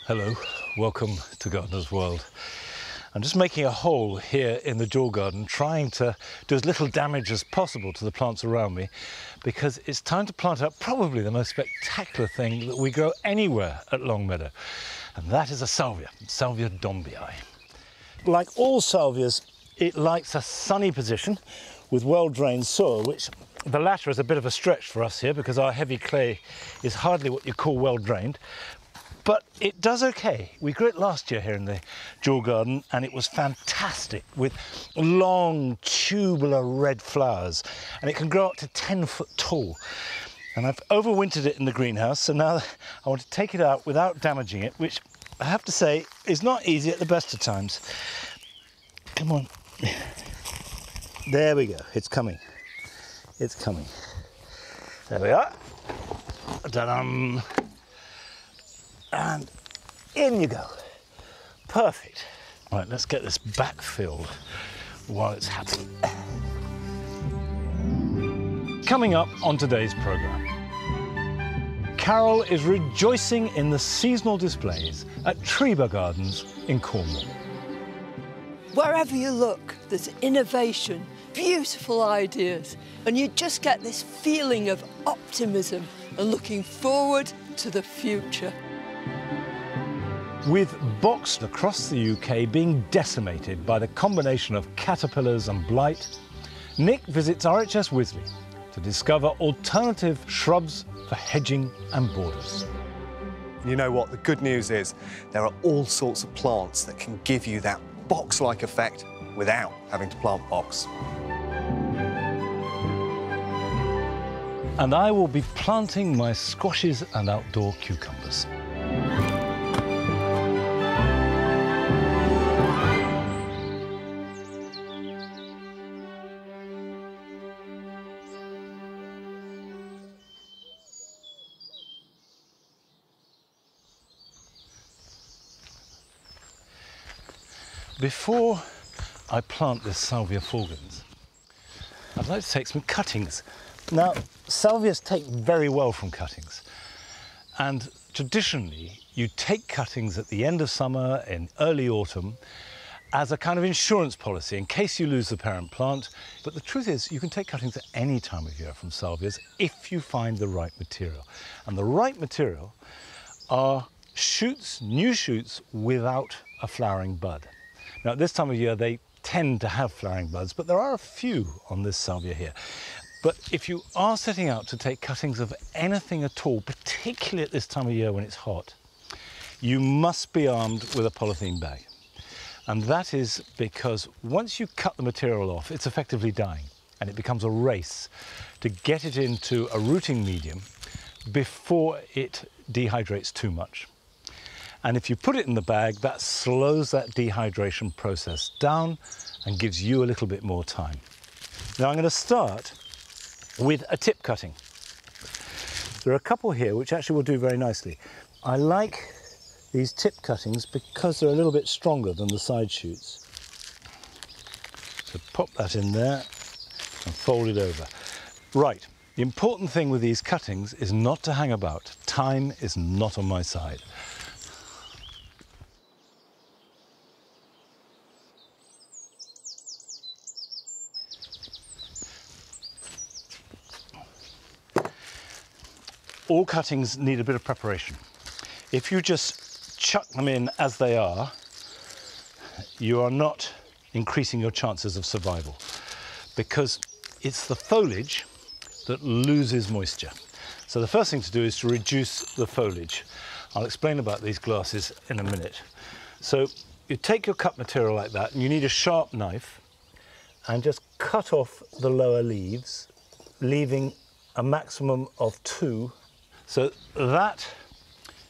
Hello, welcome to Gardener's World. I'm just making a hole here in the Jewel Garden, trying to do as little damage as possible to the plants around me, because it's time to plant up probably the most spectacular thing that we grow anywhere at Longmeadow, and that is a salvia, Salvia dombii. Like all salvias, it likes a sunny position with well-drained soil, which the latter is a bit of a stretch for us here because our heavy clay is hardly what you call well-drained. But it does okay. We grew it last year here in the Jewel Garden and it was fantastic with long tubular red flowers, and it can grow up to 10 foot tall. And I've overwintered it in the greenhouse, so now I want to take it out without damaging it, which I have to say is not easy at the best of times. Come on. There we go, it's coming. It's coming. There we are. Ta-dum. And in you go. Perfect. Right, let's get this backfilled while it's happening. Coming up on today's programme, Carol is rejoicing in the seasonal displays at Treba Gardens in Cornwall. Wherever you look, there's innovation, beautiful ideas, and you just get this feeling of optimism and looking forward to the future. With box across the UK being decimated by the combination of caterpillars and blight, Nick visits RHS Wisley to discover alternative shrubs for hedging and borders. You know what? The good news is there are all sorts of plants that can give you that box-like effect without having to plant box. And I will be planting my squashes and outdoor cucumbers. Before I plant this Salvia fulgens, I'd like to take some cuttings. Now, salvias take very well from cuttings, and traditionally you take cuttings at the end of summer and early autumn as a kind of insurance policy in case you lose the parent plant. But the truth is you can take cuttings at any time of year from salvias if you find the right material. And the right material are shoots, new shoots without a flowering bud. Now, at this time of year, they tend to have flowering buds, but there are a few on this salvia here. But if you are setting out to take cuttings of anything at all, particularly at this time of year when it's hot, you must be armed with a polythene bag. And that is because once you cut the material off, it's effectively dying, and it becomes a race to get it into a rooting medium before it dehydrates too much. And if you put it in the bag, that slows that dehydration process down and gives you a little bit more time. Now I'm going to start with a tip cutting. There are a couple here which actually will do very nicely. I like these tip cuttings because they're a little bit stronger than the side shoots. So pop that in there and fold it over. Right, the important thing with these cuttings is not to hang about. Time is not on my side. All cuttings need a bit of preparation. If you just chuck them in as they are, you are not increasing your chances of survival, because it's the foliage that loses moisture. So the first thing to do is to reduce the foliage. I'll explain about these glasses in a minute. So you take your cut material like that, and you need a sharp knife, and just cut off the lower leaves, leaving a maximum of 2. So that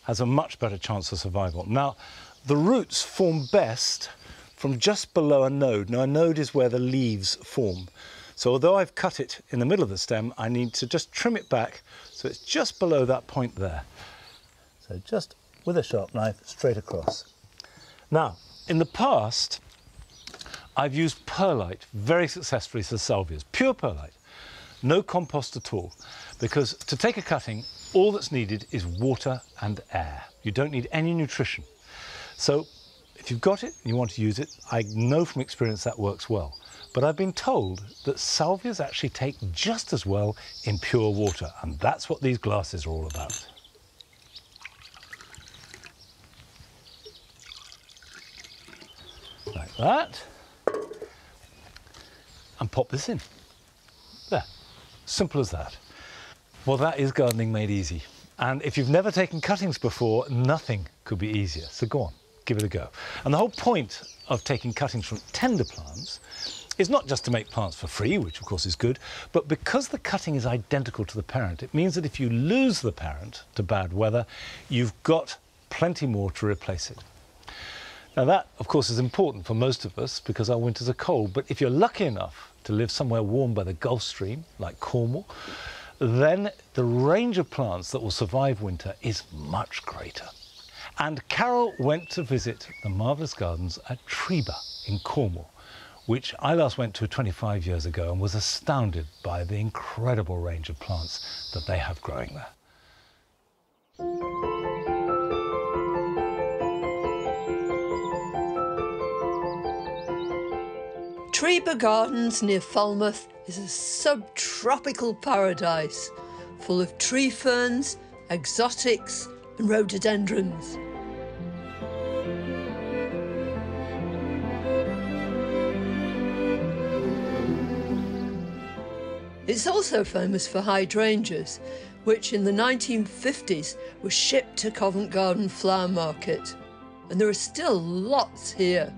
has a much better chance of survival. Now, the roots form best from just below a node. Now, a node is where the leaves form. So although I've cut it in the middle of the stem, I need to just trim it back so it's just below that point there. So just with a sharp knife, straight across. Now, in the past, I've used perlite very successfully for salvias, pure perlite, no compost at all, because to take a cutting, all that's needed is water and air. You don't need any nutrition. So if you've got it and you want to use it, I know from experience that works well. But I've been told that salvias actually take just as well in pure water, and that's what these glasses are all about. Like that. And pop this in. There. Simple as that. Well, that is gardening made easy. And if you've never taken cuttings before, nothing could be easier. So go on, give it a go. And the whole point of taking cuttings from tender plants is not just to make plants for free, which of course is good, but because the cutting is identical to the parent, it means that if you lose the parent to bad weather, you've got plenty more to replace it. Now that, of course, is important for most of us because our winters are cold, but if you're lucky enough to live somewhere warm by the Gulf Stream, like Cornwall, then the range of plants that will survive winter is much greater. And Carol went to visit the marvellous gardens at Treba in Cornwall, which I last went to 25 years ago and was astounded by the incredible range of plants that they have growing there. Treba Gardens near Falmouth is a subtropical paradise full of tree ferns, exotics and rhododendrons. It's also famous for hydrangeas, which in the 1950s were shipped to Covent Garden Flower Market, and there are still lots here.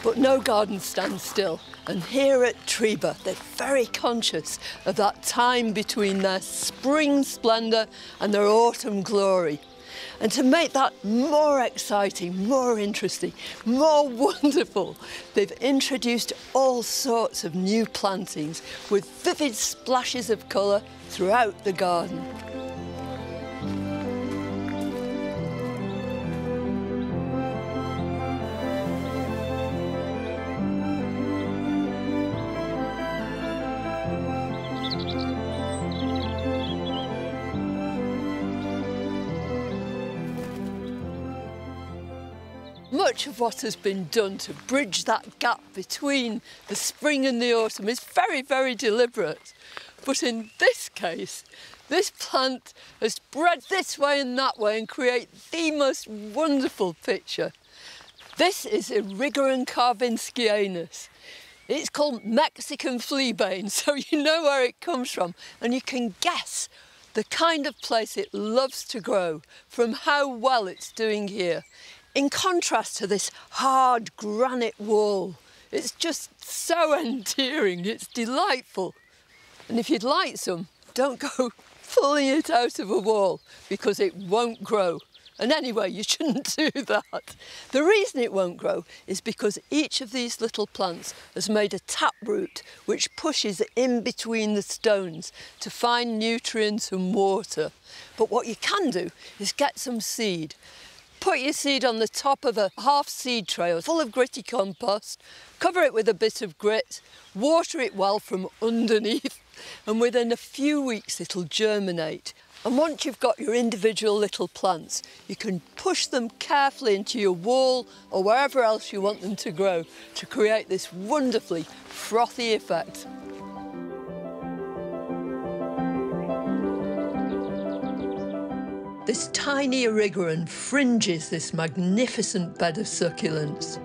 But no garden stands still, and here at Treba they're very conscious of that time between their spring splendour and their autumn glory. And to make that more exciting, more interesting, more wonderful, they've introduced all sorts of new plantings with vivid splashes of colour throughout the garden. Much of what has been done to bridge that gap between the spring and the autumn is very, very deliberate. But in this case, this plant has spread this way and that way and create the most wonderful picture. This is Erigeron carvinskianus. It's called Mexican fleabane, so you know where it comes from, and you can guess the kind of place it loves to grow from how well it's doing here. In contrast to this hard granite wall, it's just so endearing, it's delightful. And if you'd like some, don't go pulling it out of a wall because it won't grow. And anyway, you shouldn't do that. The reason it won't grow is because each of these little plants has made a taproot which pushes in between the stones to find nutrients and water. But what you can do is get some seed. Put your seed on the top of a half seed tray full of gritty compost, cover it with a bit of grit, water it well from underneath, and within a few weeks it'll germinate. And once you've got your individual little plants, you can push them carefully into your wall or wherever else you want them to grow to create this wonderfully frothy effect. This tiny Erigeron fringes this magnificent bed of succulents,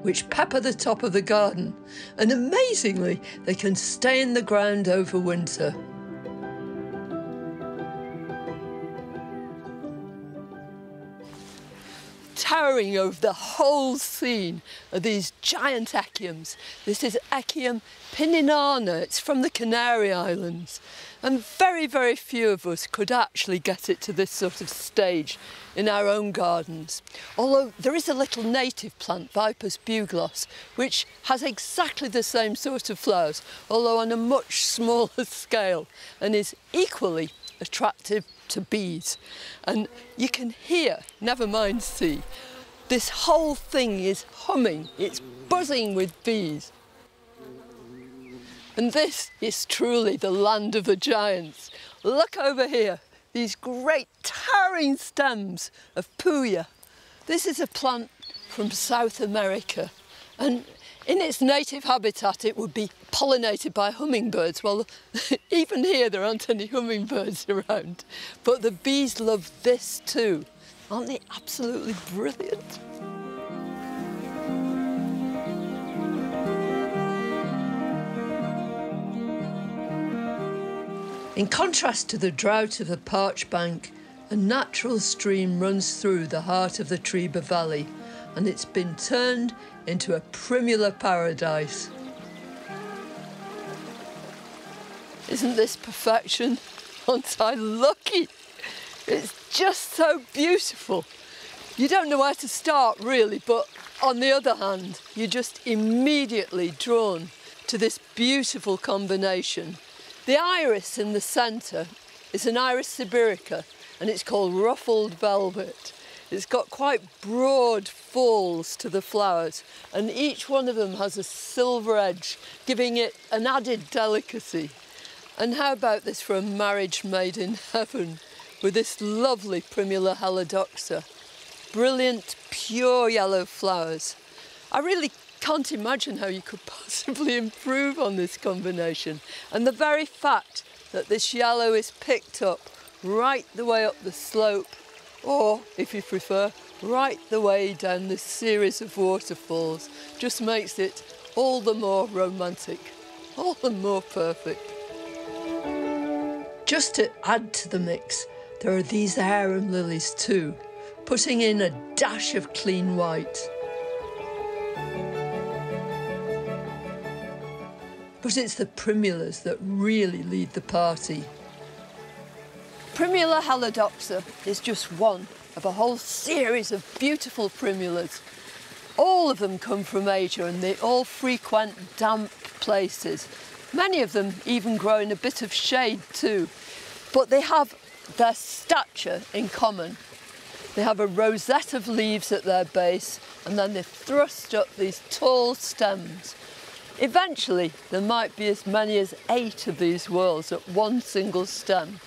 which pepper the top of the garden, and amazingly, they can stay in the ground over winter. Towering over the whole scene are these giant echiums. This is Echium pininana. It's from the Canary Islands. And very, very few of us could actually get it to this sort of stage in our own gardens. Although there is a little native plant, Viper's bugloss, which has exactly the same sort of flowers, although on a much smaller scale, and is equally attractive to bees. And you can hear, never mind see, this whole thing is humming, it's buzzing with bees. And this is truly the land of the giants. Look over here, these great towering stems of puya. This is a plant from South America, and in its native habitat it would be pollinated by hummingbirds. Well, even here there aren't any hummingbirds around, but the bees love this too. Aren't they absolutely brilliant? In contrast to the drought of the parched bank, a natural stream runs through the heart of the Triba Valley, and it's been turned into a primula paradise. Isn't this perfection? Aren't I lucky? It's just so beautiful. You don't know where to start really, but on the other hand, you're just immediately drawn to this beautiful combination. The iris in the centre is an Iris sibirica, and it's called ruffled velvet. It's got quite broad falls to the flowers, and each one of them has a silver edge, giving it an added delicacy. And how about this for a marriage made in heaven, with this lovely Primula helidoxa? Brilliant, pure yellow flowers. I really can't imagine how you could possibly improve on this combination. And the very fact that this yellow is picked up right the way up the slope, or, if you prefer, right the way down this series of waterfalls, just makes it all the more romantic, all the more perfect. Just to add to the mix, there are these arum lilies too, putting in a dash of clean white. But it's the primulas that really lead the party. Primula helidoxa is just one of a whole series of beautiful primulas. All of them come from Asia, and they all frequent damp places. Many of them even grow in a bit of shade too, but they have their stature in common. They have a rosette of leaves at their base, and then they thrust up these tall stems. Eventually, there might be as many as 8 of these whorls at one single stem.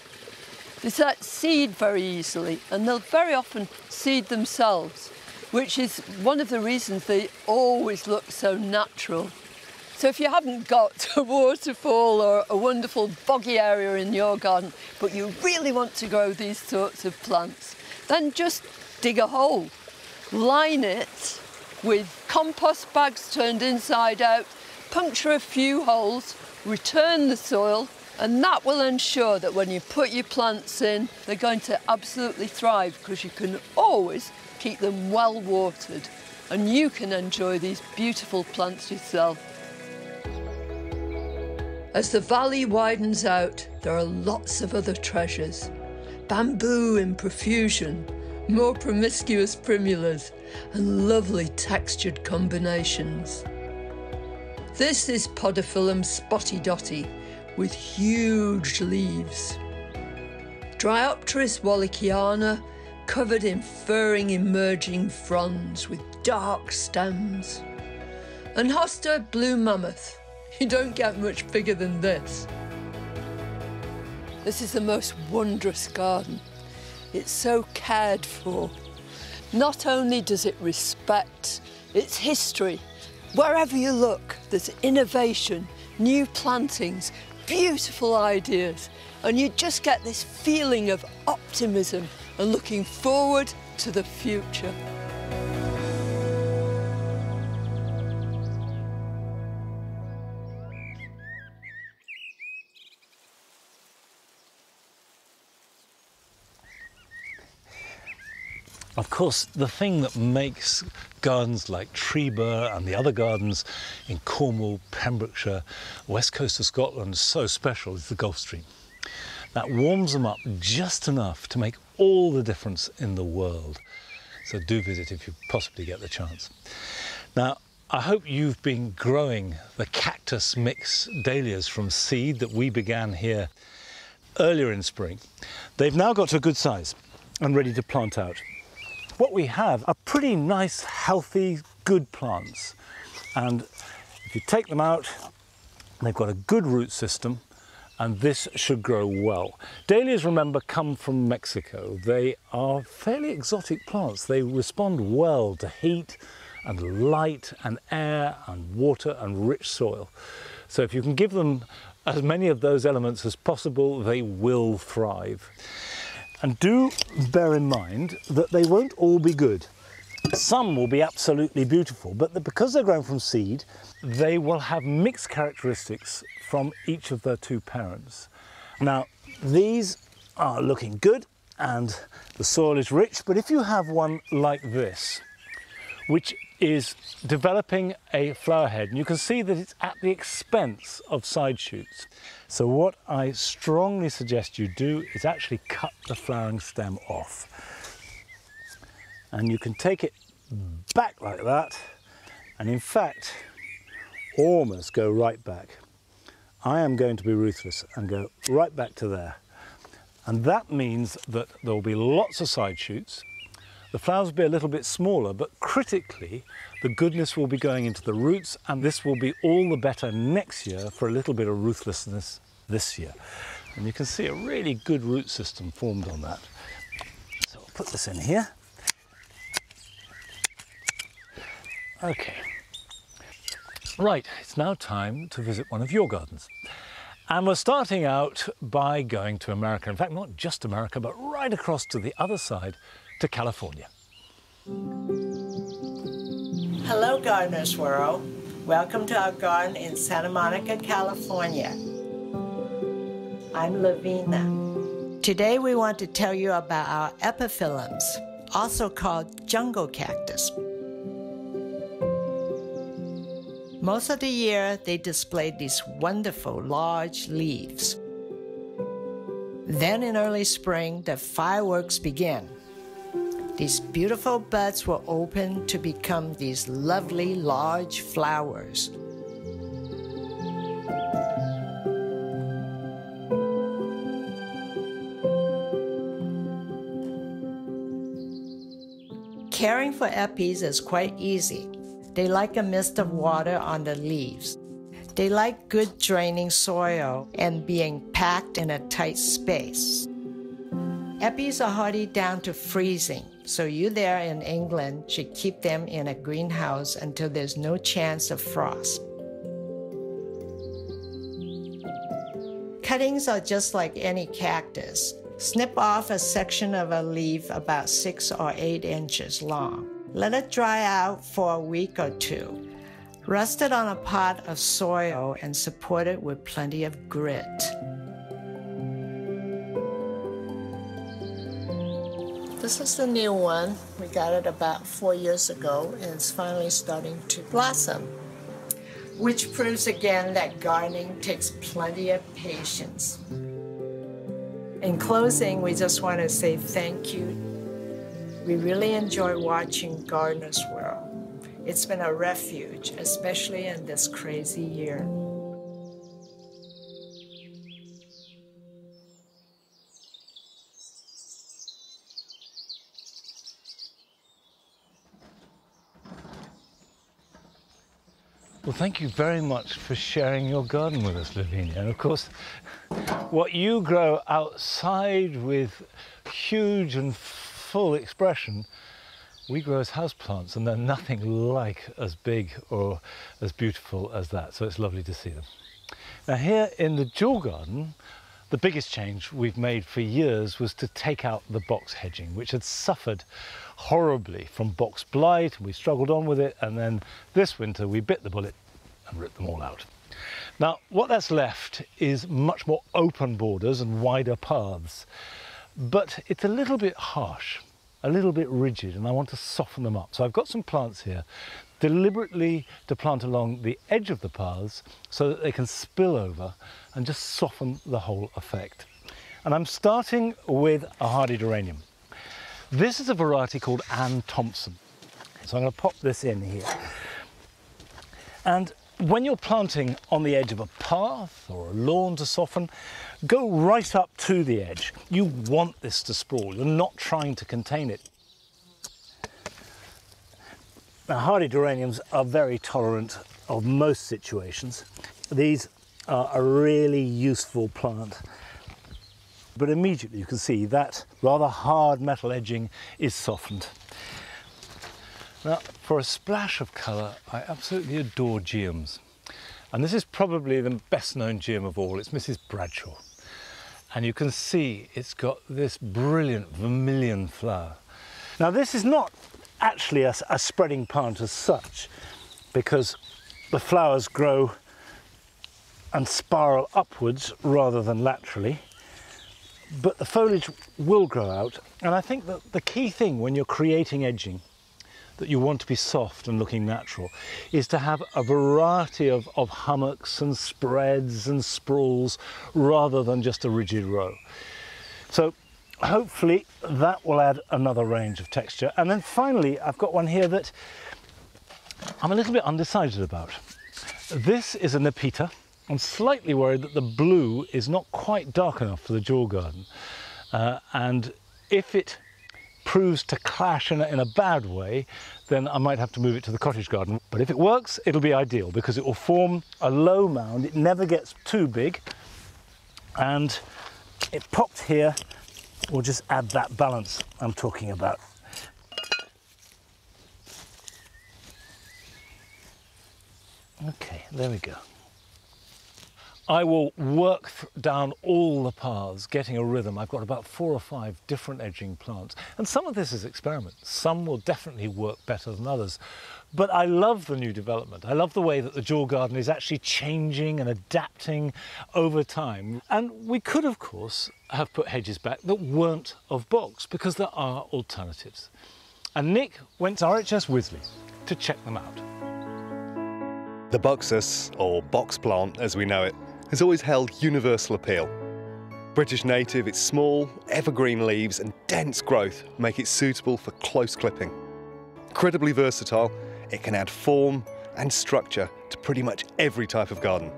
They set seed very easily, and they'll very often seed themselves, which is one of the reasons they always look so natural. So if you haven't got a waterfall or a wonderful boggy area in your garden, but you really want to grow these sorts of plants, then just dig a hole. Line it with compost bags turned inside out, puncture a few holes, return the soil, and that will ensure that when you put your plants in, they're going to absolutely thrive, because you can always keep them well watered, and you can enjoy these beautiful plants yourself. As the valley widens out, there are lots of other treasures. Bamboo in profusion, more promiscuous primulas, and lovely textured combinations. This is Podophyllum spotty dotty, with huge leaves. Dryopteris wallackiana, covered in furring emerging fronds with dark stems. And Hosta blue mammoth. You don't get much bigger than this. This is the most wondrous garden. It's so cared for. Not only does it respect its history, wherever you look, there's innovation, new plantings, beautiful ideas, and you just get this feeling of optimism and looking forward to the future. Of course, the thing that makes gardens like Triba and the other gardens in Cornwall, Pembrokeshire, west coast of Scotland so special is the Gulf Stream. That warms them up just enough to make all the difference in the world. So do visit if you possibly get the chance. Now, I hope you've been growing the cactus mix dahlias from seed that we began here earlier in spring. They've now got to a good size and ready to plant out. What we have are pretty nice, healthy, good plants. And if you take them out They've got a good root system, and this should grow well. Dahlias, remember, come from Mexico. They are fairly exotic plants. They respond well to heat and light and air and water and rich soil. So if you can give them as many of those elements as possible, they will thrive. And do bear in mind that they won't all be good. Some will be absolutely beautiful, but because they're grown from seed, they will have mixed characteristics from each of their two parents. Now, these are looking good and the soil is rich, but if you have one like this, which is developing a flower head, and you can see that it's at the expense of side shoots. So what I strongly suggest you do is actually cut the flowering stem off. And you can take it back like that, and in fact, almost go right back. I am going to be ruthless and go right back to there. And that means that there will be lots of side shoots. The flowers will be a little bit smaller, but critically, the goodness will be going into the roots, and this will be all the better next year for a little bit of ruthlessness this year. And you can see a really good root system formed on that. So I'll put this in here. Okay. Right, it's now time to visit one of your gardens. And we're starting out by going to America. In fact, not just America, but right across to the other side, to California. Hello, Gardener's World. Welcome to our garden in Santa Monica, California. I'm Lavina. Today we want to tell you about our epiphyllums, also called jungle cactus. Most of the year, they display these wonderful large leaves. Then in early spring, the fireworks begin. These beautiful buds will open to become these lovely large flowers. Caring for epis is quite easy. They like a mist of water on the leaves. They like good draining soil and being packed in a tight space. Epis are hardy down to freezing, so you there in England should keep them in a greenhouse until there's no chance of frost. Cuttings are just like any cactus. Snip off a section of a leaf about 6 or 8 inches long. Let it dry out for a week or two. Rest it on a pot of soil and support it with plenty of grit. This is the new one. We got it about 4 years ago, and it's finally starting to blossom, which proves again that gardening takes plenty of patience. In closing, we just want to say thank you. We really enjoy watching Gardener's World. It's been a refuge, especially in this crazy year. Well, thank you very much for sharing your garden with us, Lavinia. And of course, what you grow outside with huge and full expression, we grow as houseplants, and they're nothing like as big or as beautiful as that. So it's lovely to see them. Now here in the Jewel Garden, the biggest change we've made for years was to take out the box hedging, which had suffered horribly from box blight. We struggled on with it, and then this winter we bit the bullet and ripped them all out. Now what that's left is much more open borders and wider paths, but it's a little bit harsh, a little bit rigid, and I want to soften them up. So I've got some plants here deliberately to plant along the edge of the paths so that they can spill over and just soften the whole effect. And I'm starting with a hardy geranium. This is a variety called Ann Thompson. So I'm going to pop this in here. And when you're planting on the edge of a path or a lawn to soften, go right up to the edge. You want this to sprawl. You're not trying to contain it. Now, hardy geraniums are very tolerant of most situations. These are a really useful plant. But immediately you can see that rather hard metal edging is softened. Now, for a splash of colour, I absolutely adore geums. And this is probably the best known geum of all. It's Mrs. Bradshaw. And you can see it's got this brilliant vermilion flower. Now, this is not actually a spreading plant as such, because the flowers grow and spiral upwards rather than laterally. But the foliage will grow out, and I think that the key thing when you're creating edging that you want to be soft and looking natural is to have a variety of hummocks and spreads and sprawls rather than just a rigid row. So hopefully that will add another range of texture. And then finally, I've got one here that I'm a little bit undecided about. This is a Nepeta. I'm slightly worried that the blue is not quite dark enough for the Jewel Garden, and if it proves to clash in a bad way, then I might have to move it to the cottage garden. But if it works, it'll be ideal because it will form a low mound. It never gets too big, and it popped here will just add that balance I'm talking about. Okay, there we go. I will work down all the paths, getting a rhythm. I've got about 4 or 5 different edging plants, and some of this is experiment. Some will definitely work better than others. But I love the new development. I love the way that the Jewel Garden is actually changing and adapting over time. And we could, of course, have put hedges back that weren't of box, because there are alternatives. And Nick went to RHS Wisley to check them out. The Buxus, or box plant as we know it, has always held universal appeal. British native, its small, evergreen leaves and dense growth make it suitable for close clipping. Incredibly versatile, it can add form and structure to pretty much every type of garden.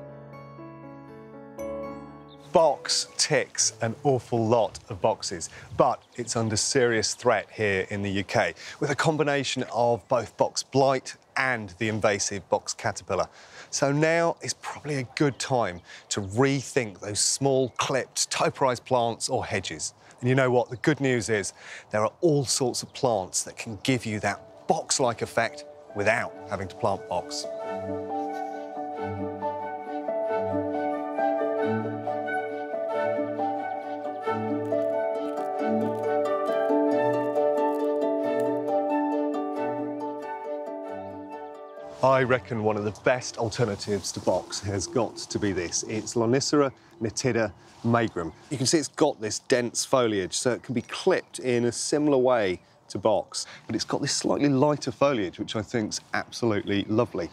Box ticks an awful lot of boxes, but it's under serious threat here in the UK with a combination of both box blight and the invasive box caterpillar. So now is probably a good time to rethink those small clipped topiarised plants or hedges. And you know what? The good news is there are all sorts of plants that can give you that box-like effect without having to plant box. I reckon one of the best alternatives to box has got to be this. It's Lonicera nitida magrum. You can see it's got this dense foliage, so it can be clipped in a similar way to box, but it's got this slightly lighter foliage, which I think's absolutely lovely.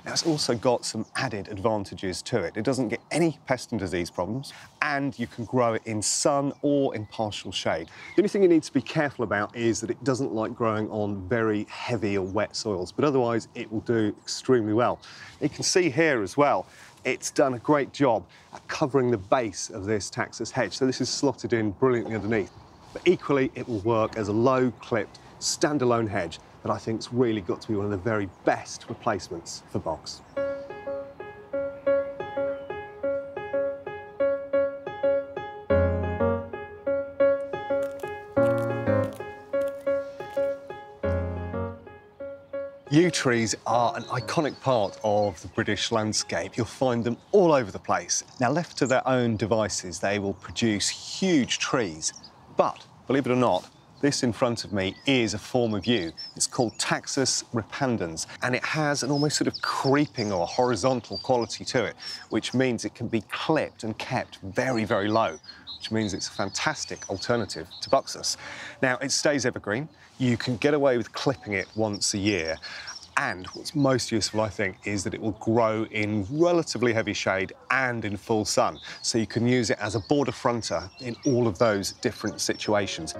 Now, it's also got some added advantages to it. It doesn't get any pest and disease problems, and you can grow it in sun or in partial shade. The only thing you need to be careful about is that it doesn't like growing on very heavy or wet soils, but otherwise it will do extremely well. You can see here as well, it's done a great job at covering the base of this Taxus hedge, so this is slotted in brilliantly underneath. But equally, it will work as a low-clipped, standalone hedge that I think's really got to be one of the very best replacements for box. Yew trees are an iconic part of the British landscape. You'll find them all over the place. Now, left to their own devices, they will produce huge trees. But, believe it or not, this in front of me is a form of yew. It's called Taxus repandans, and it has an almost sort of creeping or horizontal quality to it, which means it can be clipped and kept very, very low, which means it's a fantastic alternative to Buxus. Now, it stays evergreen. You can get away with clipping it once a year. And what's most useful, I think, is that it will grow in relatively heavy shade and in full sun. So you can use it as a border fronter in all of those different situations.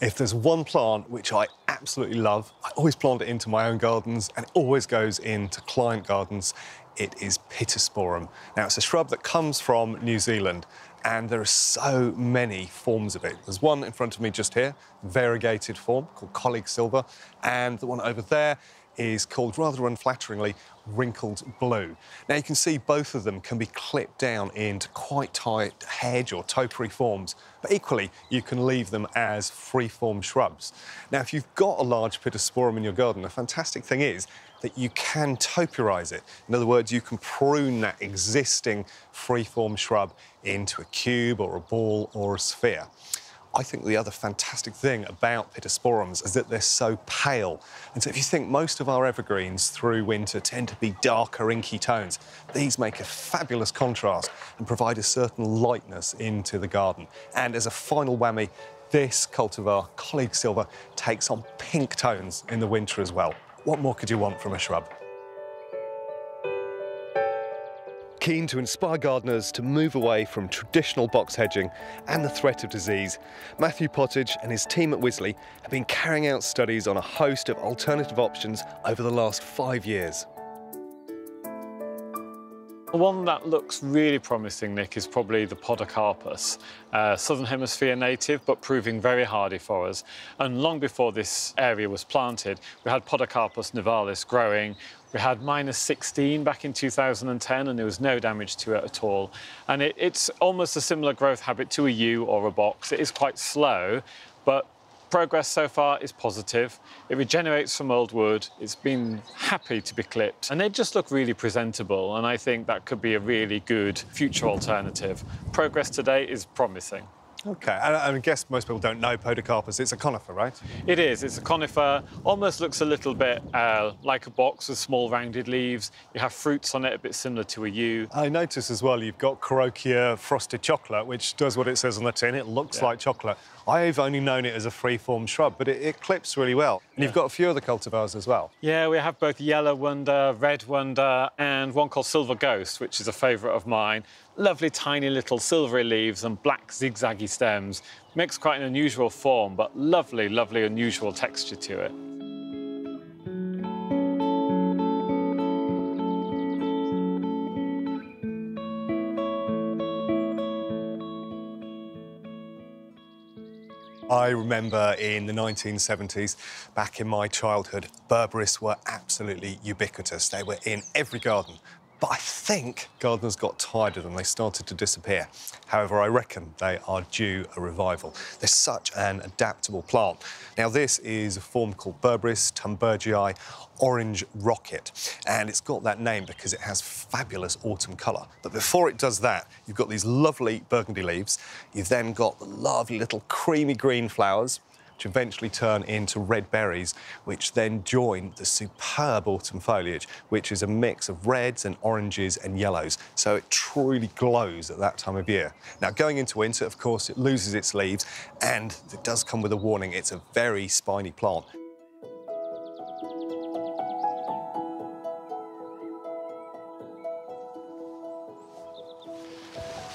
If there's one plant which I absolutely love, I always plant it into my own gardens and it always goes into client gardens, it is Pittosporum. Now, it's a shrub that comes from New Zealand and there are so many forms of it. There's one in front of me just here, variegated form called Colleague Silver, and the one over there is called, rather unflatteringly, Wrinkled Blue. Now you can see both of them can be clipped down into quite tight hedge or topiary forms, but equally you can leave them as free-form shrubs. Now if you've got a large Pittosporum in your garden, the fantastic thing is that you can topiarise it. In other words, you can prune that existing free-form shrub into a cube or a ball or a sphere. I think the other fantastic thing about Pittosporums is that they're so pale. And so if you think most of our evergreens through winter tend to be darker, inky tones, these make a fabulous contrast and provide a certain lightness into the garden. And as a final whammy, this cultivar, Colleague Silver, takes on pink tones in the winter as well. What more could you want from a shrub? Keen to inspire gardeners to move away from traditional box hedging and the threat of disease, Matthew Pottage and his team at Wisley have been carrying out studies on a host of alternative options over the last 5 years. One that looks really promising, Nick, is probably the Podocarpus. Southern Hemisphere native, but proving very hardy for us. And long before this area was planted, we had Podocarpus nivalis growing. We had -16 back in 2010, and there was no damage to it at all. And it's almost a similar growth habit to a yew or a box. It is quite slow, but progress so far is positive. It regenerates from old wood. It's been happy to be clipped, and they just look really presentable, and I think that could be a really good future alternative. Progress today is promising. OK, and I guess most people don't know Podocarpus. It's a conifer, right? It is. It's a conifer. Almost looks a little bit like a box with small rounded leaves. You have fruits on it, a bit similar to a yew. I notice as well you've got Carokia frosted chocolate, which does what it says on the tin. It looks like chocolate. I've only known it as a free-form shrub, but it clips really well. And you've got a few other cultivars as well. Yeah, we have both Yellow Wonder, Red Wonder, and one called Silver Ghost, which is a favourite of mine. Lovely tiny little silvery leaves and black zigzaggy stems. Makes quite an unusual form, but lovely, lovely unusual texture to it. I remember in the 1970s, back in my childhood, Berberis were absolutely ubiquitous. They were in every garden. But I think gardeners got tired of them. They started to disappear. However, I reckon they are due a revival. They're such an adaptable plant. Now, this is a form called Berberis thunbergii Orange Rocket, and it's got that name because it has fabulous autumn colour. But before it does that, you've got these lovely burgundy leaves. You've then got the lovely little creamy green flowers, which eventually turn into red berries, which then join the superb autumn foliage, which is a mix of reds and oranges and yellows. So it truly glows at that time of year. Now, going into winter, of course, it loses its leaves, and it does come with a warning. It's a very spiny plant.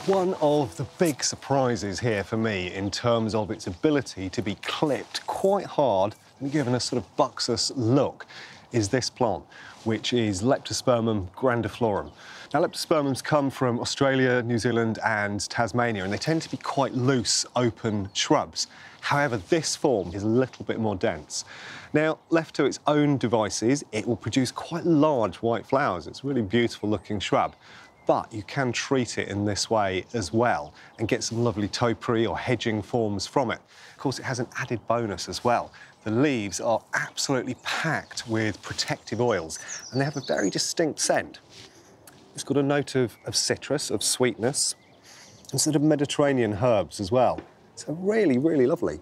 One of the big surprises here for me in terms of its ability to be clipped quite hard and given a sort of buxus look is this plant, which is Leptospermum grandiflorum. Now, Leptospermums come from Australia, New Zealand and Tasmania, and they tend to be quite loose, open shrubs. However, this form is a little bit more dense. Now, left to its own devices, it will produce quite large white flowers. It's a really beautiful looking shrub. But you can treat it in this way as well and get some lovely topiary or hedging forms from it. Of course, it has an added bonus as well. The leaves are absolutely packed with protective oils, and they have a very distinct scent. It's got a note of citrus, of sweetness, and sort of Mediterranean herbs as well. So really, really lovely.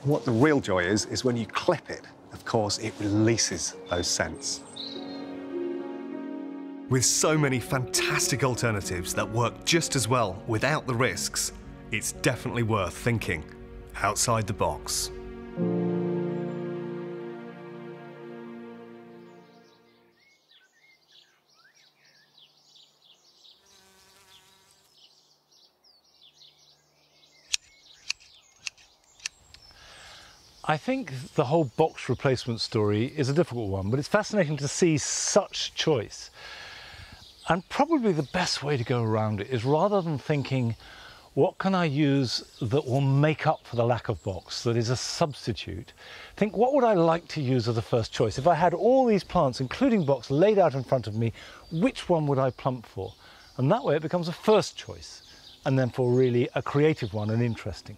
What the real joy is when you clip it, of course, it releases those scents. With so many fantastic alternatives that work just as well without the risks, it's definitely worth thinking outside the box. I think the whole box replacement story is a difficult one, but it's fascinating to see such choice. And probably the best way to go around it is, rather than thinking, what can I use that will make up for the lack of box, that is a substitute, think, what would I like to use as a first choice? If I had all these plants, including box, laid out in front of me, which one would I plump for? And that way it becomes a first choice, and then for really a creative one and interesting.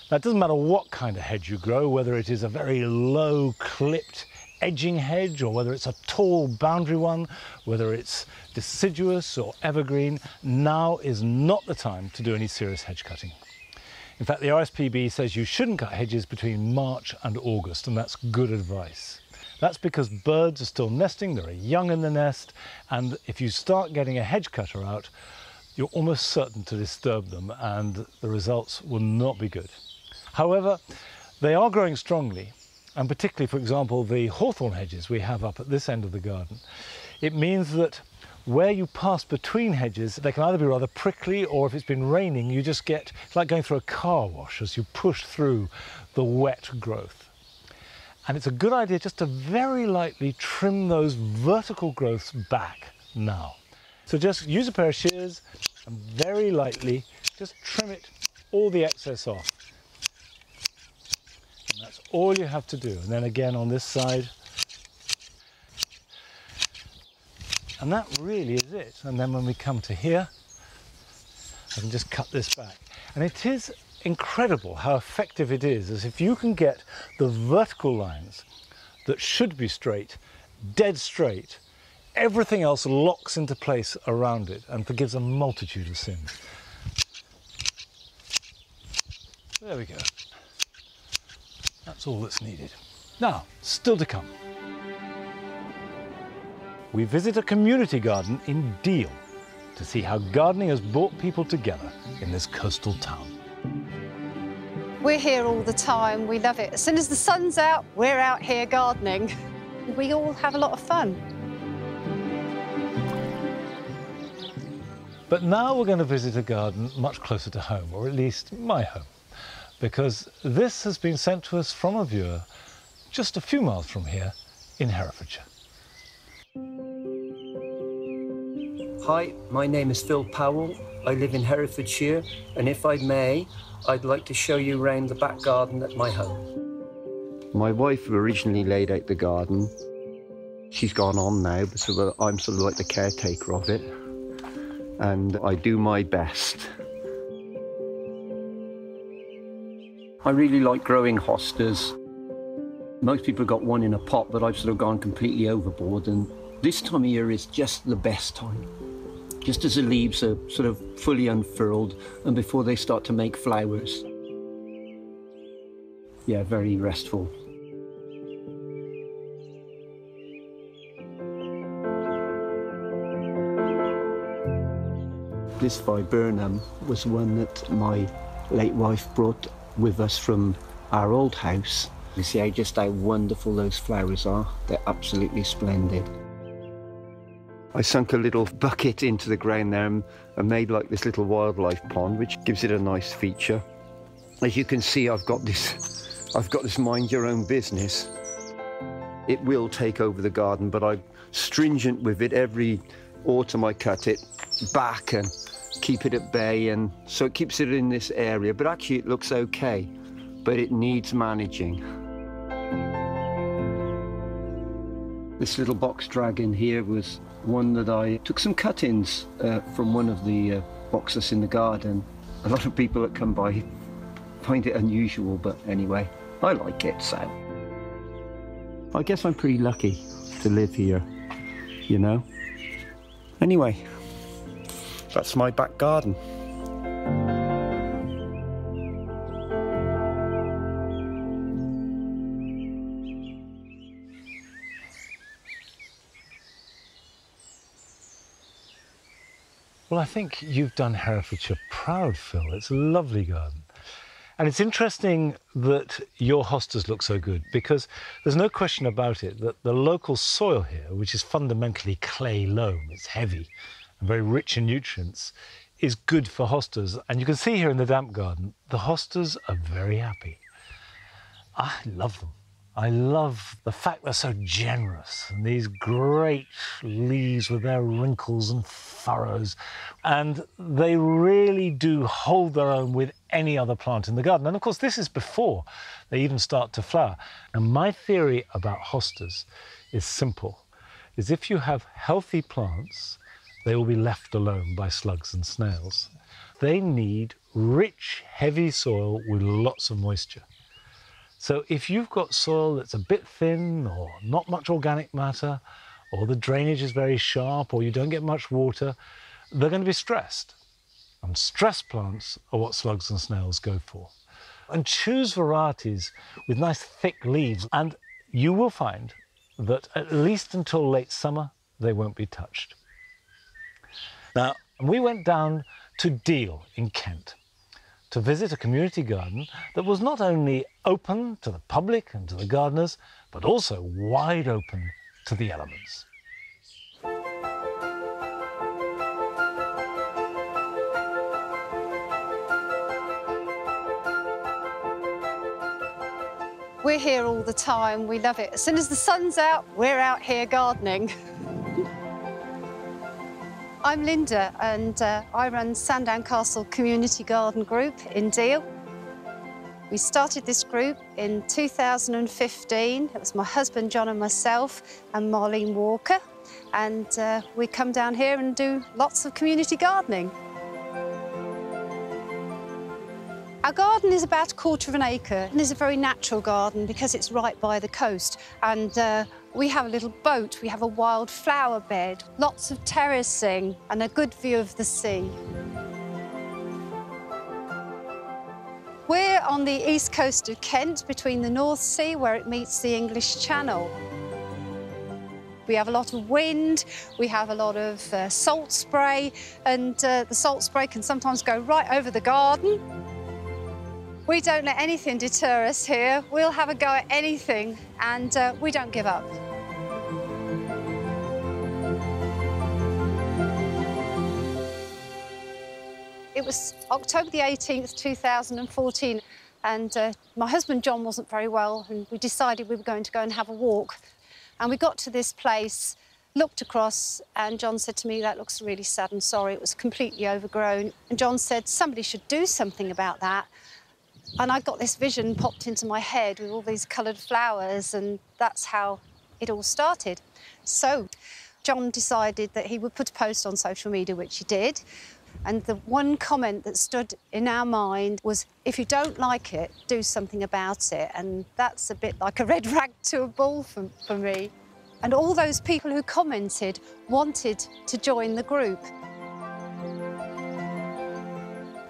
Now, it doesn't matter what kind of hedge you grow, whether it is a very low clipped edging hedge or whether it's a tall boundary one, whether it's deciduous or evergreen, now is not the time to do any serious hedge cutting. In fact, the RSPB says you shouldn't cut hedges between March and August, and that's good advice. That's because birds are still nesting, there are young in the nest, and if you start getting a hedge cutter out, you're almost certain to disturb them, and the results will not be good. However, they are growing strongly, and particularly, for example, the hawthorn hedges we have up at this end of the garden. It means that where you pass between hedges, they can either be rather prickly, or if it's been raining, you just get, it's like going through a car wash as you push through the wet growth. And it's a good idea just to very lightly trim those vertical growths back now. So just use a pair of shears and very lightly just trim it, all the excess off. And that's all you have to do. And then again on this side. And that really is it. And then when we come to here, I can just cut this back. And it is incredible how effective it is, as if you can get the vertical lines that should be straight, dead straight, everything else locks into place around it and forgives a multitude of sins. There we go. That's all that's needed. Now, still to come. We visit a community garden in Deal to see how gardening has brought people together in this coastal town. We're here all the time, we love it. As soon as the sun's out, we're out here gardening. We all have a lot of fun. But now we're going to visit a garden much closer to home, or at least my home, because this has been sent to us from a viewer just a few miles from here in Herefordshire. Hi, my name is Phil Powell. I live in Herefordshire, and if I may, I'd like to show you around the back garden at my home. My wife originally laid out the garden. She's gone on now, so I'm sort of like the caretaker of it, and I do my best. I really like growing hostas. Most people have got one in a pot, but I've sort of gone completely overboard, and this time of year is just the best time. Just as the leaves are sort of fully unfurled and before they start to make flowers. Yeah, very restful. This viburnum was one that my late wife brought with us from our old house. You see just how wonderful those flowers are. They're absolutely splendid. I sunk a little bucket into the ground there and made like this little wildlife pond, which gives it a nice feature. As you can see, I've got this mind your own business. It will take over the garden, but I'm stringent with it. Every autumn I cut it back and keep it at bay, and so it keeps it in this area. But actually it looks okay, but it needs managing. This little box dragon here was one that I took some cuttings from one of the boxes in the garden. A lot of people that come by find it unusual, but anyway, I like it, so. I guess I'm pretty lucky to live here, you know? Anyway, that's my back garden. Well, I think you've done Herefordshire proud, Phil. It's a lovely garden. And it's interesting that your hostas look so good, because there's no question about it that the local soil here, which is fundamentally clay loam, it's heavy and very rich in nutrients, is good for hostas. And you can see here in the damp garden, the hostas are very happy. I love them. I love the fact they're so generous, and these great leaves with their wrinkles and furrows, and they really do hold their own with any other plant in the garden. And of course, this is before they even start to flower. And my theory about hostas is simple, is if you have healthy plants, they will be left alone by slugs and snails. They need rich, heavy soil with lots of moisture. So if you've got soil that's a bit thin or not much organic matter, or the drainage is very sharp, or you don't get much water, they're going to be stressed. And stressed plants are what slugs and snails go for. And choose varieties with nice thick leaves, and you will find that at least until late summer, they won't be touched. Now, we went down to Deal in Kent to visit a community garden that was not only open to the public and to the gardeners, but also wide open to the elements. We're here all the time, we love it. As soon as the sun's out, we're out here gardening. I'm Linda, and I run Sandown Castle Community Garden Group in Deal. We started this group in 2015. It was my husband John and myself and Marlene Walker, and we come down here and do lots of community gardening. Our garden is about 1/4 of an acre, and it's a very natural garden because it's right by the coast. And we have a little boat, we have a wildflower bed, lots of terracing, and a good view of the sea. We're on the east coast of Kent, between the North Sea, where it meets the English Channel. We have a lot of wind, we have a lot of salt spray, and the salt spray can sometimes go right over the garden. We don't let anything deter us here. We'll have a go at anything, and we don't give up. It was October the 18th, 2014, and my husband John wasn't very well, and we decided we were going to go and have a walk. And we got to this place, looked across, and John said to me, "That looks really sad and sorry. It was completely overgrown." And John said, "Somebody should do something about that." And I got this vision popped into my head with all these coloured flowers, and that's how it all started. So John decided that he would put a post on social media, which he did. And the one comment that stood in our mind was, if you don't like it, do something about it. And that's a bit like a red rag to a bull for me. And all those people who commented wanted to join the group.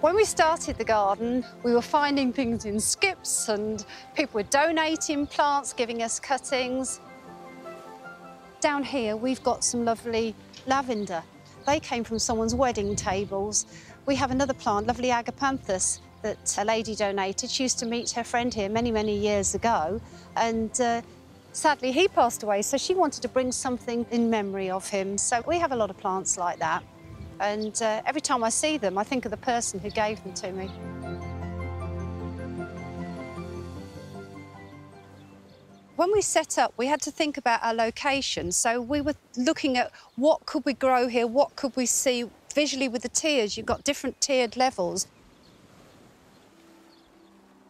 When we started the garden, we were finding things in skips, and people were donating plants, giving us cuttings. Down here, we've got some lovely lavender. They came from someone's wedding tables. We have another plant, lovely agapanthus, that a lady donated. She used to meet her friend here many, many years ago, and sadly, he passed away, so she wanted to bring something in memory of him. So we have a lot of plants like that. And every time I see them, I think of the person who gave them to me. When we set up, we had to think about our location. So we were looking at what could we grow here, what could we see visually with the tiers. You've got different tiered levels.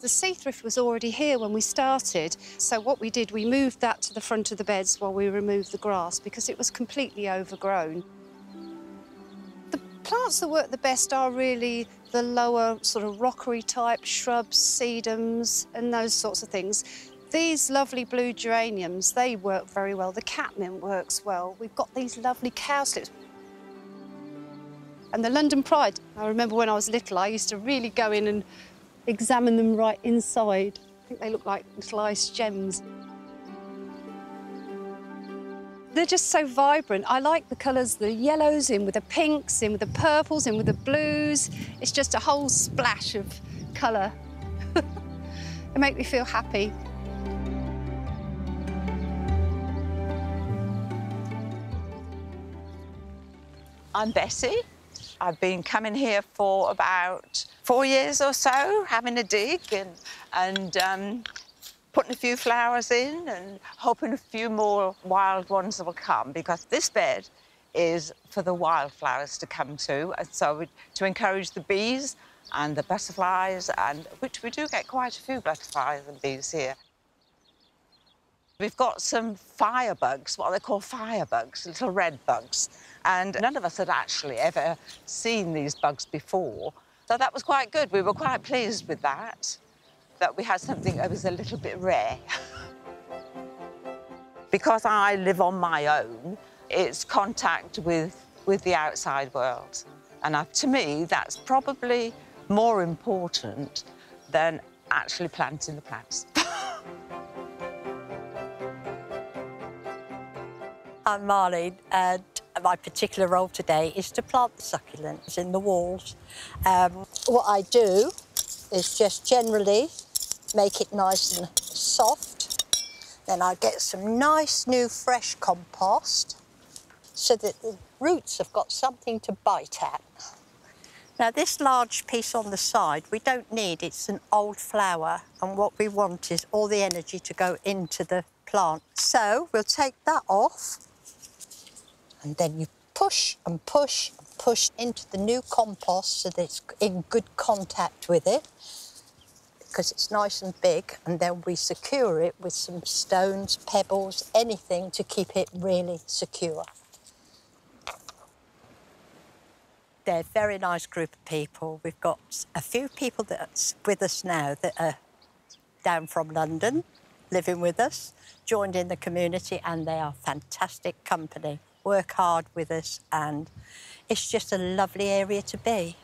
The sea thrift was already here when we started. So what we did, we moved that to the front of the beds while we removed the grass because it was completely overgrown. The plants that work the best are really the lower sort of rockery type shrubs, sedums and those sorts of things. These lovely blue geraniums, they work very well. The catmint works well. We've got these lovely cowslips. And the London Pride, I remember when I was little, I used to really go in and examine them right inside. I think they look like little ice gems. They're just so vibrant. I like the colours, the yellows in with the pinks, in with the purples, in with the blues. It's just a whole splash of colour. They make me feel happy. I'm Bessie. I've been coming here for about 4 years or so, having a dig, and putting a few flowers in and hoping a few more wild ones will come, because this bed is for the wildflowers to come to, and so to encourage the bees and the butterflies, and which we do get quite a few butterflies and bees here. We've got some firebugs, what they call firebugs, little red bugs, and none of us had actually ever seen these bugs before, so that was quite good. We were quite pleased with that we had something that was a little bit rare. Because I live on my own, it's contact with the outside world. And to me, that's probably more important than actually planting the plants. I'm Marlene, and my particular role today is to plant the succulents in the walls. What I do is just generally make it nice and soft. Then I get some nice new fresh compost so that the roots have got something to bite at. Now this large piece on the side we don't need, it's an old flower, and what we want is all the energy to go into the plant. So we'll take that off, and then you push and push and push into the new compost so that it's in good contact with it, because it's nice and big, and then we secure it with some stones, pebbles, anything to keep it really secure. They're a very nice group of people. We've got a few people that's with us now that are down from London, living with us, joined in the community, and they are fantastic company. Work hard with us, and it's just a lovely area to be.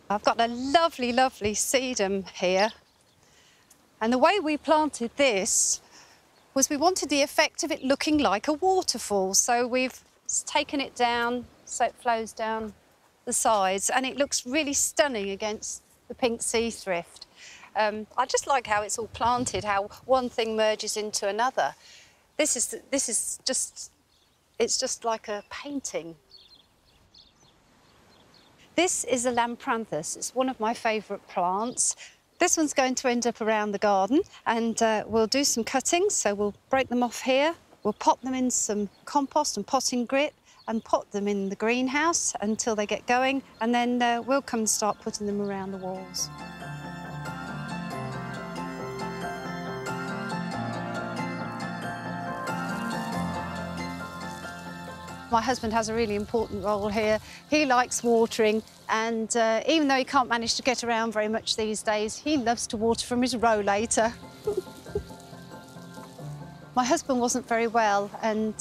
I've got a lovely, lovely sedum here. And the way we planted this was we wanted the effect of it looking like a waterfall. So we've taken it down so it flows down the sides, and it looks really stunning against the pink sea thrift. I just like how it's all planted, how one thing merges into another. This is just, it's just like a painting. This is a Lampranthus. It's one of my favourite plants. This one's going to end up around the garden, and we'll do some cuttings. So we'll break them off here. We'll pop them in some compost and potting grit and pot them in the greenhouse until they get going, and then we'll come and start putting them around the walls. My husband has a really important role here. He likes watering, and even though he can't manage to get around very much these days, he loves to water from his rollator. My husband wasn't very well, and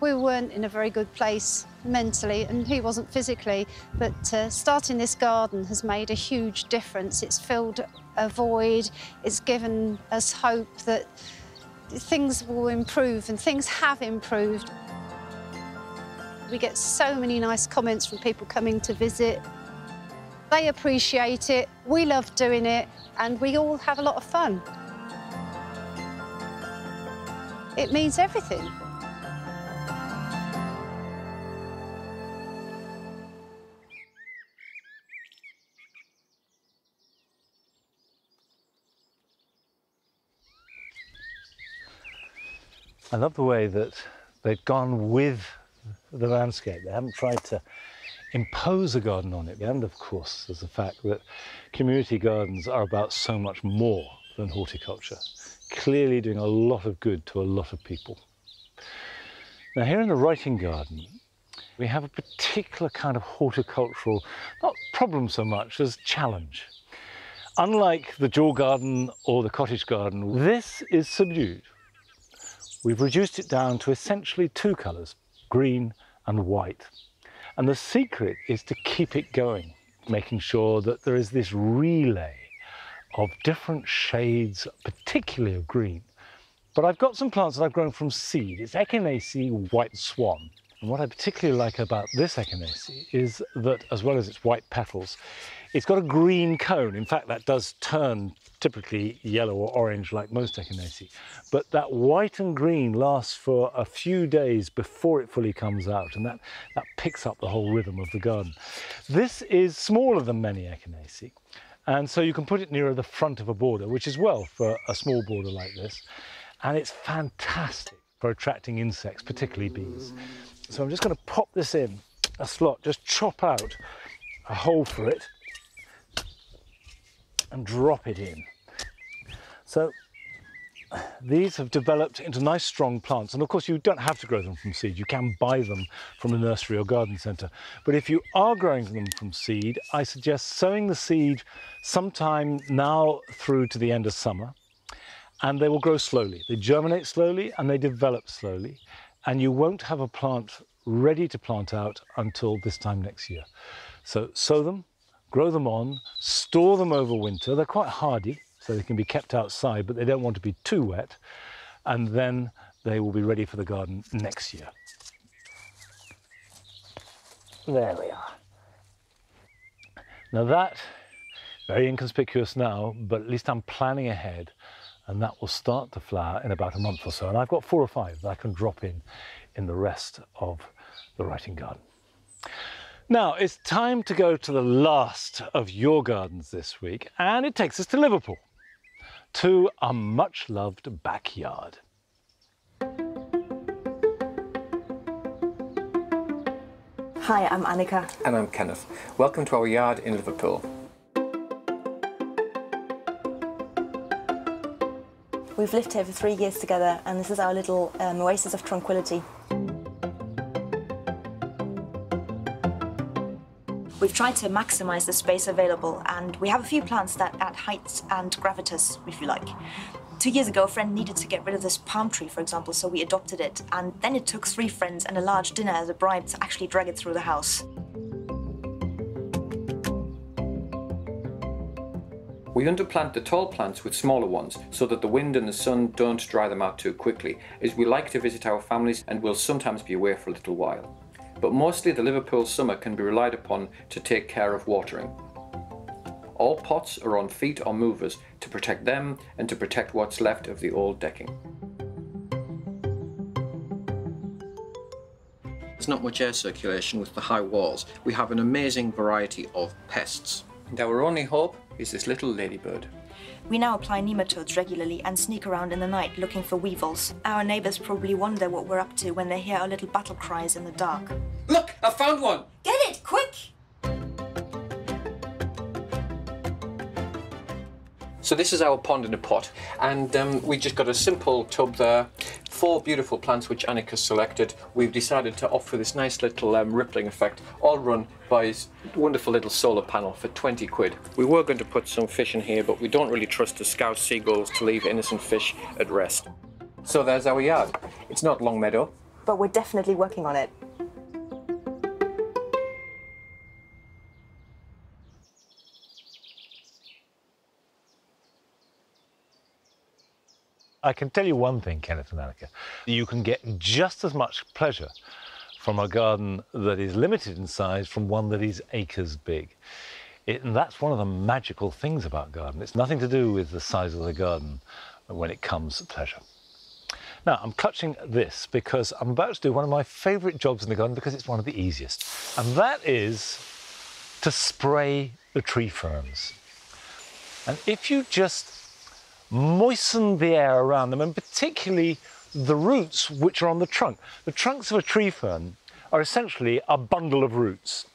we weren't in a very good place mentally, and he wasn't physically, but starting this garden has made a huge difference. It's filled a void, it's given us hope that things will improve, and things have improved. We get so many nice comments from people coming to visit. They appreciate it, we love doing it, and we all have a lot of fun. It means everything. I love the way that they've gone with the landscape. They haven't tried to impose a garden on it. And of course, there's the fact that community gardens are about so much more than horticulture, clearly doing a lot of good to a lot of people. Now here in the Wrighting Garden, we have a particular kind of horticultural, not problem so much as challenge. Unlike the Jewel Garden or the Cottage Garden, this is subdued. We've reduced it down to essentially two colours, green and white. And the secret is to keep it going, making sure that there is this relay of different shades, particularly of green. But I've got some plants that I've grown from seed. It's Echinacea White Swan. And what I particularly like about this Echinacea is that, as well as its white petals, it's got a green cone. In fact, that does turn typically yellow or orange like most Echinacea. But that white and green lasts for a few days before it fully comes out, and that picks up the whole rhythm of the garden. This is smaller than many Echinacea, And so you can put it nearer the front of a border, which is well for a small border like this. And it's fantastic for attracting insects, particularly bees. So I'm just going to pop this in a slot, just chop out a hole for it and drop it in. So these have developed into nice strong plants, and of course you don't have to grow them from seed. You can buy them from a nursery or garden centre. But if you are growing them from seed, I suggest sowing the seed sometime now through to the end of summer, and they will grow slowly. They germinate slowly and they develop slowly, and you won't have a plant ready to plant out until this time next year. So sow them, grow them on, store them over winter. They're quite hardy, so they can be kept outside, but they don't want to be too wet. And then they will be ready for the garden next year. There we are. Now that, very inconspicuous now, but at least I'm planning ahead, and that will start to flower in about a month or so. And I've got 4 or 5 that I can drop in the rest of the writing garden. Now, it's time to go to the last of your gardens this week, and it takes us to Liverpool, to a much-loved backyard. Hi, I'm Annika. And I'm Kenneth. Welcome to our yard in Liverpool. We've lived here for 3 years together, and this is our little oasis of tranquility. We've tried to maximise the space available, and we have a few plants that add height and gravitas, if you like. 2 years ago, a friend needed to get rid of this palm tree, for example, so we adopted it, and then it took 3 friends and a large dinner as a bribe to actually drag it through the house. We underplant the tall plants with smaller ones so that the wind and the sun don't dry them out too quickly, as we like to visit our families and will sometimes be away for a little while. But mostly the Liverpool summer can be relied upon to take care of watering. All pots are on feet or movers to protect them and to protect what's left of the old decking. There's not much air circulation with the high walls. We have an amazing variety of pests. And our only hope is this little ladybird. We now apply nematodes regularly and sneak around in the night looking for weevils. Our neighbours probably wonder what we're up to when they hear our little battle cries in the dark. Look, I found one! Get it, quick! So this is our pond in a pot, and we just got a simple tub there. 4 beautiful plants which Annika selected. We've decided to offer this nice little rippling effect, all run by his wonderful little solar panel for 20 quid. We were going to put some fish in here, but we don't really trust the scout seagulls to leave innocent fish at rest. So there's our yard. It's not Longmeadow, but we're definitely working on it. I can tell you one thing, Kenneth and Annika. You can get just as much pleasure from a garden that is limited in size from one that is acres big. And that's one of the magical things about garden. It's nothing to do with the size of the garden when it comes to pleasure. Now, I'm clutching this because I'm about to do one of my favourite jobs in the garden because it's one of the easiest. And that is to spray the tree ferns. And if you just moisten the air around them, and particularly the roots which are on the trunk. The trunks of a tree fern are essentially a bundle of roots.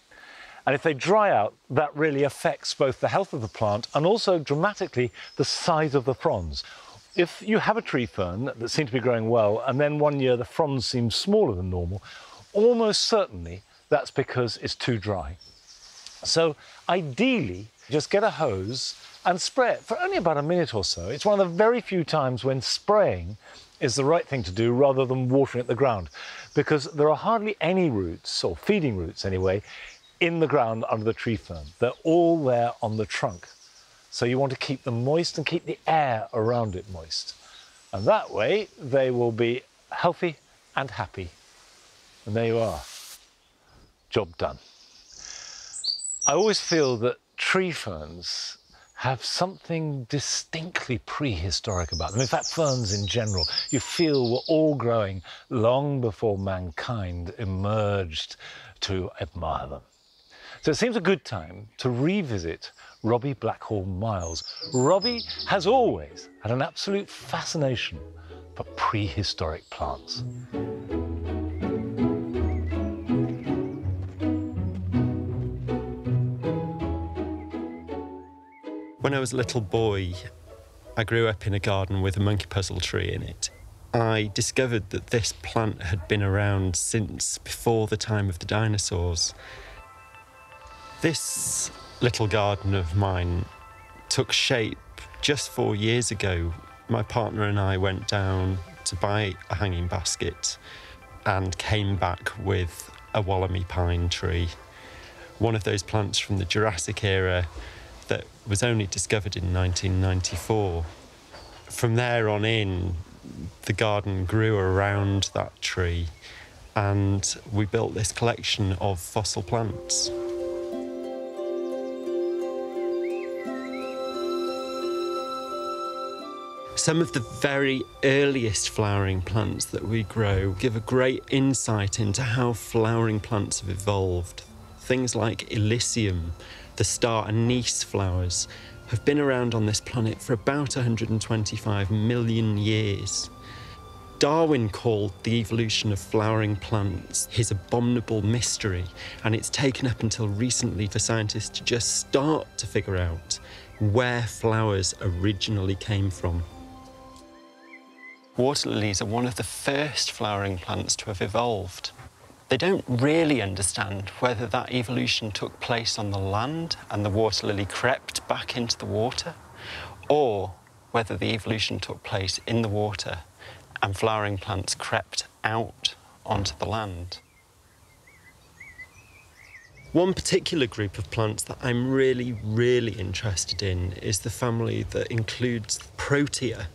And if they dry out, that really affects both the health of the plant and also dramatically the size of the fronds. If you have a tree fern that seems to be growing well, and then one year the fronds seem smaller than normal, almost certainly that's because it's too dry. So ideally, just get a hose and spray it for only about a minute or so. It's one of the very few times when spraying is the right thing to do rather than watering at the ground, because there are hardly any roots, or feeding roots anyway, in the ground under the tree fern. They're all there on the trunk. So you want to keep them moist and keep the air around it moist. And that way they will be healthy and happy. And there you are. Job done. I always feel that tree ferns have something distinctly prehistoric about them. In fact, ferns in general, you feel were all growing long before mankind emerged to admire them. So it seems a good time to revisit Robbie Blackhall Miles. Robbie has always had an absolute fascination for prehistoric plants. When I was a little boy, I grew up in a garden with a monkey puzzle tree in it. I discovered that this plant had been around since before the time of the dinosaurs. This little garden of mine took shape just 4 years ago. My partner and I went down to buy a hanging basket and came back with a Wollemi pine tree, one of those plants from the Jurassic era that was only discovered in 1994. From there on in, the garden grew around that tree and we built this collection of fossil plants. Some of the very earliest flowering plants that we grow give a great insight into how flowering plants have evolved. Things like Illicium, the star anise flowers, have been around on this planet for about 125 million years. Darwin called the evolution of flowering plants his abominable mystery, and it's taken up until recently for scientists to just start to figure out where flowers originally came from. Water lilies are one of the first flowering plants to have evolved. They don't really understand whether that evolution took place on the land and the water lily crept back into the water, or whether the evolution took place in the water and flowering plants crept out onto the land. One particular group of plants that I'm really interested in is the family that includes Protea.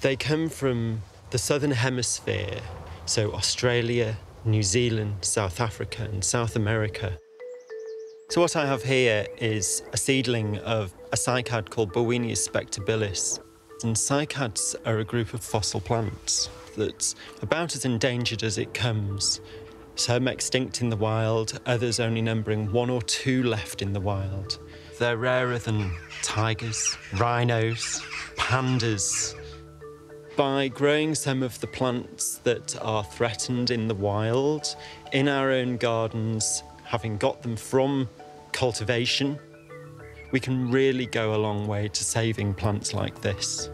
They come from the southern hemisphere, so Australia, New Zealand, South Africa and South America. So what I have here is a seedling of a cycad called Bowenius spectabilis. And cycads are a group of fossil plants that's about as endangered as it comes. Some extinct in the wild, others only numbering 1 or 2 left in the wild. They're rarer than tigers, rhinos, pandas. By growing some of the plants that are threatened in the wild, in our own gardens, having got them from cultivation, we can really go a long way to saving plants like this.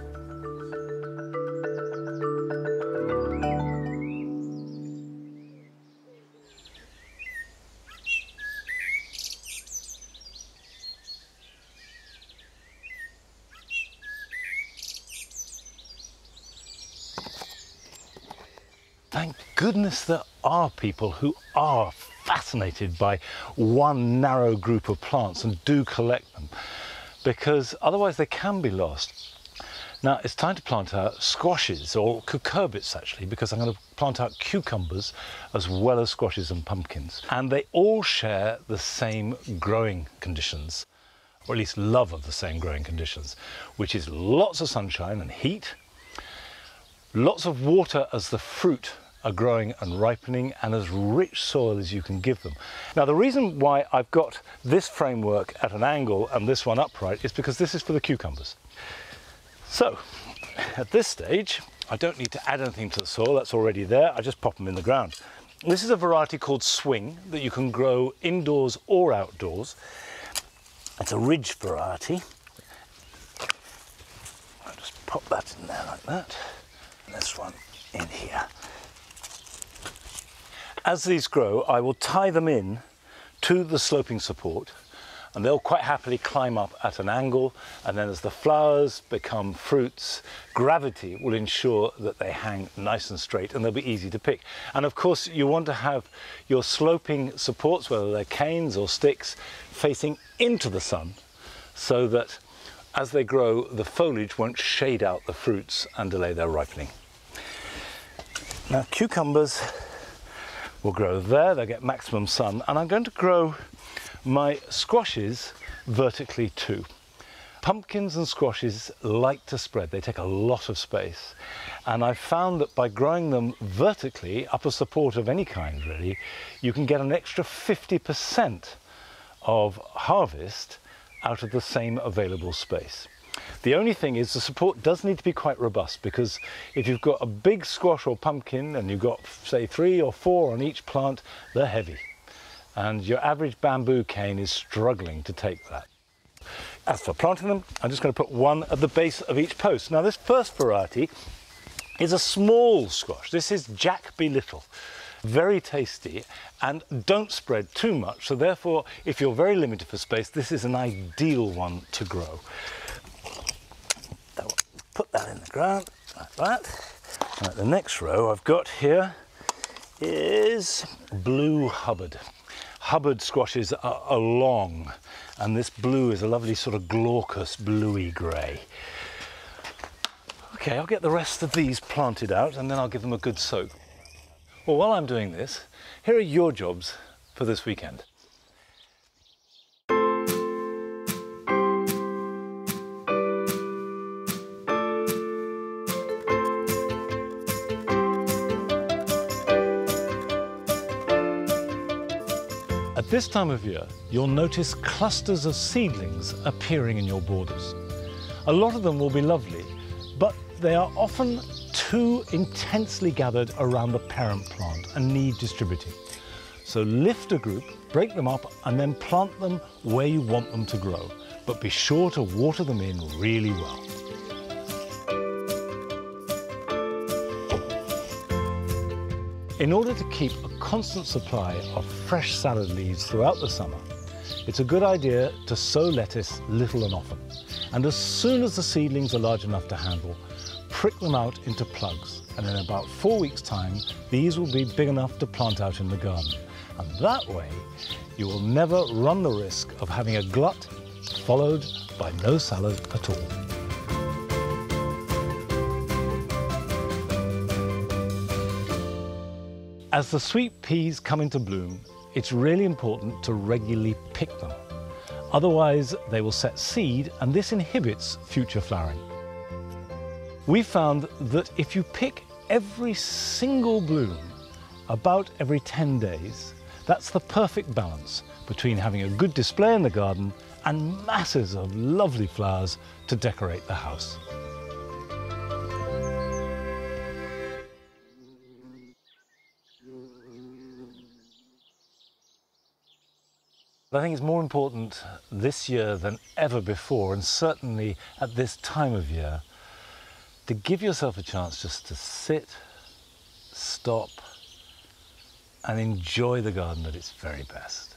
Thank goodness there are people who are fascinated by one narrow group of plants and do collect them, because otherwise they can be lost. Now it's time to plant out squashes, or cucurbits actually, because I'm going to plant out cucumbers as well as squashes and pumpkins. And they all share the same growing conditions, or at least love of the same growing conditions, which is lots of sunshine and heat, lots of water as the fruit are growing and ripening, and as rich soil as you can give them. Now the reason why I've got this framework at an angle and this one upright is because this is for the cucumbers. So at this stage I don't need to add anything to the soil, that's already there, I just pop them in the ground. This is a variety called Swing that you can grow indoors or outdoors. It's a ridge variety. I'll just pop that in there like that, and this one in here. As these grow, I will tie them in to the sloping support, and they'll quite happily climb up at an angle, and then as the flowers become fruits, gravity will ensure that they hang nice and straight and they'll be easy to pick. And of course you want to have your sloping supports, whether they're canes or sticks, facing into the sun, so that as they grow the foliage won't shade out the fruits and delay their ripening. Now cucumbers will grow there, they'll get maximum sun, and I'm going to grow my squashes vertically too. Pumpkins and squashes like to spread, they take a lot of space, and I've found that by growing them vertically, up a support of any kind really, you can get an extra 50% of harvest out of the same available space. The only thing is the support does need to be quite robust, because if you've got a big squash or pumpkin and you've got, say, 3 or 4 on each plant, they're heavy. And your average bamboo cane is struggling to take that. As for planting them, I'm just going to put one at the base of each post. Now, this first variety is a small squash. This is Jack Be Little. Very tasty, and don't spread too much. So therefore, if you're very limited for space, this is an ideal one to grow. Put that in the ground, like that. And the next row I've got here is Blue Hubbard. Hubbard squashes are long, and this blue is a lovely sort of glaucous bluey grey. Okay, I'll get the rest of these planted out and then I'll give them a good soak. Well, while I'm doing this, here are your jobs for this weekend. At this time of year, you'll notice clusters of seedlings appearing in your borders. A lot of them will be lovely, but they are often too intensely gathered around the parent plant and need distributing. So lift a group, break them up, and then plant them where you want them to grow. But be sure to water them in really well. In order to keep a constant supply of fresh salad leaves throughout the summer, it's a good idea to sow lettuce little and often. And as soon as the seedlings are large enough to handle, prick them out into plugs. And in about 4 weeks' time, these will be big enough to plant out in the garden. And that way, you will never run the risk of having a glut followed by no salad at all. As the sweet peas come into bloom, it's really important to regularly pick them. Otherwise, they will set seed, and this inhibits future flowering. We found that if you pick every single bloom about every 10 days, that's the perfect balance between having a good display in the garden and masses of lovely flowers to decorate the house. I think it's more important this year than ever before, and certainly at this time of year, to give yourself a chance just to sit, stop, and enjoy the garden at its very best.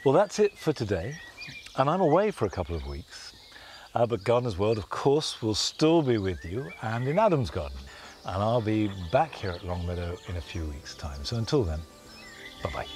Well, that's it for today, and I'm away for a couple of weeks. But Gardener's World, of course, will still be with you and in Adam's garden. And I'll be back here at Longmeadow in a few weeks' time. So until then, bye-bye.